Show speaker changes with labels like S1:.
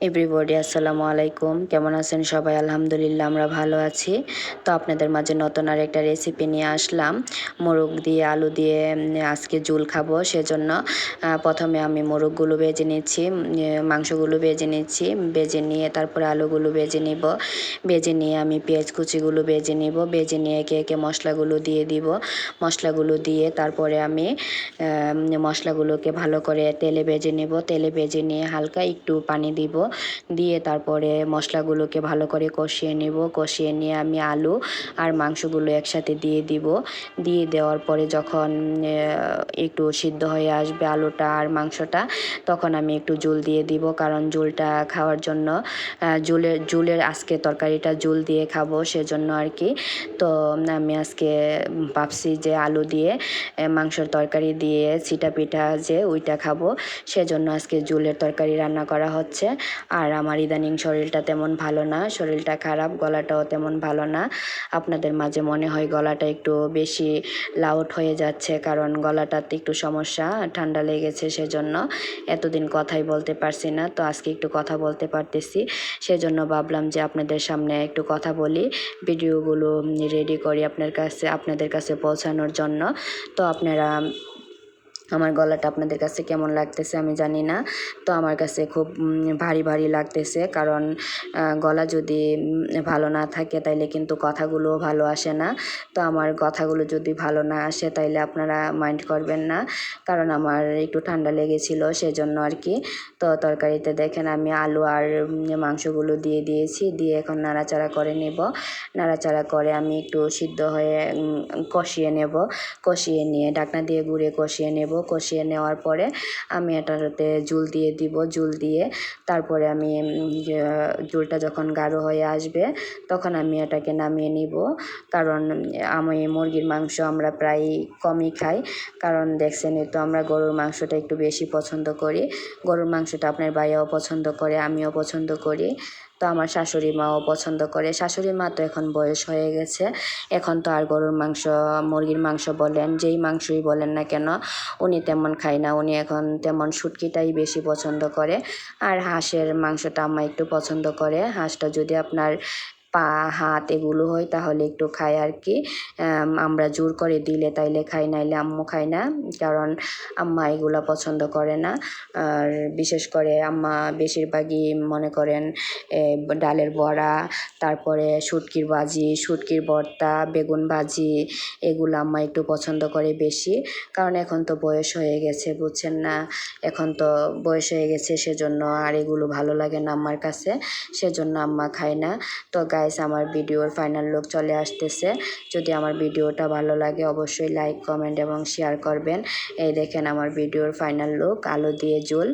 S1: Everybody আসসালামু আলাইকুম। কেমন আছেন সবাই? আলহামদুলিল্লাহ আমরা ভালো আছি। তো আপনাদের মাঝে নতুন আর একটা রেসিপি নিয়ে আসলাম। মোরগ দিয়ে আলু দিয়ে আজকে ঝোল খাবো, সেজন্য প্রথমে আমি মোরগগুলো ভেজে নিচ্ছি, মাংসগুলো ভেজে নিচ্ছি। ভেজে নিয়ে তারপরে আলুগুলো ভেজে নিব। ভেজে নিয়ে আমি পেঁয়াজ কুচিগুলো ভেজে নিব। ভেজে নিয়ে একে একে মশলাগুলো দিয়ে দিব। মশলাগুলো দিয়ে তারপরে আমি মশলাগুলোকে ভালো করে তেলে ভেজে নেব। তেলে ভেজে নিয়ে হালকা একটু পানি দিব। দিয়ে তারপরে মশলাগুলোকে ভালো করে কষিয়ে নেব। কষিয়ে নিয়ে আমি আলু আর মাংসগুলো একসাথে দিয়ে দিব। দিয়ে দেওয়ার পরে যখন একটু সিদ্ধ হয়ে আসবে আলুটা আর মাংসটা, তখন আমি একটু ঝোল দিয়ে দিব, কারণ ঝোলটা খাওয়ার জন্য ঝোলের আজকে তরকারিটা ঝোল দিয়ে খাবো, সেজন্য আর কি। তো আমি আজকে ভাবছি যে আলু দিয়ে মাংসর তরকারি দিয়ে ছিটা পিঠা যে ওইটা খাবো, সেজন্য আজকে ঝোলের তরকারি রান্না করা হচ্ছে। আর আমার ইদানিং শরীরটা তেমন ভালো না, শরীরটা খারাপ, গলাটাও তেমন ভালো না। আপনাদের মাঝে মনে হয় গলাটা একটু বেশি লাউড হয়ে যাচ্ছে, কারণ গলাটাতে একটু সমস্যা, ঠান্ডা লেগেছে, সেজন্য এতদিন কথাই বলতে পারছি না। তো আজকে একটু কথা বলতে পারতেছি, সেজন্য ভাবলাম যে আপনাদের সামনে একটু কথা বলি, ভিডিওগুলো রেডি করি আপনাদের কাছে পৌঁছানোর জন্য। তো আপনারা, আমার গলাটা আপনাদের কাছে কেমন লাগতেছে আমি জানি না। তো আমার কাছে খুব ভারী ভারী লাগতেছে, কারণ গলা যদি ভালো না থাকে তাইলে কিন্তু কথাগুলো ভালো আসে না। তো আমার কথাগুলো যদি ভালো না আসে তাইলে আপনারা মাইন্ড করবেন না, কারণ আমার একটু ঠান্ডা লেগেছিল, সেজন্য আর কি। তো তরকারিতে দেখেন আমি আলু আর মাংসগুলো দিয়ে দিয়েছি। দিয়ে এখন নাড়াচাড়া করে নেব। নাড়াচাড়া করে আমি একটু সিদ্ধ হয়ে কষিয়ে নেব। কষিয়ে নিয়ে ঢাকনা দিয়ে গুঁড়ে কষিয়ে নেব। কষিয়ে নেওয়ার পরে আমি এটাতে ঝোল দিয়ে দিব। ঝোল দিয়ে তারপরে আমি ঝোলটা যখন গাঢ় হয়ে আসবে তখন আমি এটাকে নামিয়ে নিব। কারণ আমি মুরগির মাংস আমরা প্রায় কমই খাই, কারণ দেখছেনই তো আমরা গরুর মাংসটা একটু বেশি পছন্দ করি। গরুর মাংসটা আপনার ভাইয়াও পছন্দ করে, আমিও পছন্দ করি। তো আমার শাশুড়ি মাও পছন্দ করে। শাশুড়ি মা তো এখন বয়স হয়ে গেছে, এখন তো আর গরুর মাংস, মুরগির মাংস বলেন, যেই মাংসই বলেন না কেন, উনি তেমন খায় না। উনি এখন তেমন শুটকিটাই বেশি পছন্দ করে। আর হাঁসের মাংসটা আম্মা একটু পছন্দ করে। হাঁসটা যদি আপনার পা হাত এগুলো হয় তাহলে একটু খায় আর কি। আমরা জোর করে দিলে তাইলে খাই, নাইলে আম্মু খায় না, কারণ আম্মা এগুলো পছন্দ করে না। আর বিশেষ করে আম্মা বেশিরভাগই মনে করেন ডালের বড়া, তারপরে শুটকির ভাজি, শুটকির ভর্তা, বেগুন ভাজি, এগুলো আম্মা একটু পছন্দ করে বেশি। কারণ এখন তো বয়স হয়ে গেছে, বুঝছেন না, এখন তো বয়স হয়ে গেছে, সেজন্য আর এগুলো ভালো লাগে না আম্মার কাছে, সেজন্য আম্মা খায় না। তো গাইস, আমার ভিডিওর ফাইনাল লুক চলে আসতেছে। যদি আমার ভিডিওটা ভালো লাগে অবশ্যই লাইক, কমেন্ট এবং শেয়ার করবেন। এই দেখেন আমার ভিডিওর ফাইনাল লুক, আলু দিয়ে ঝোল।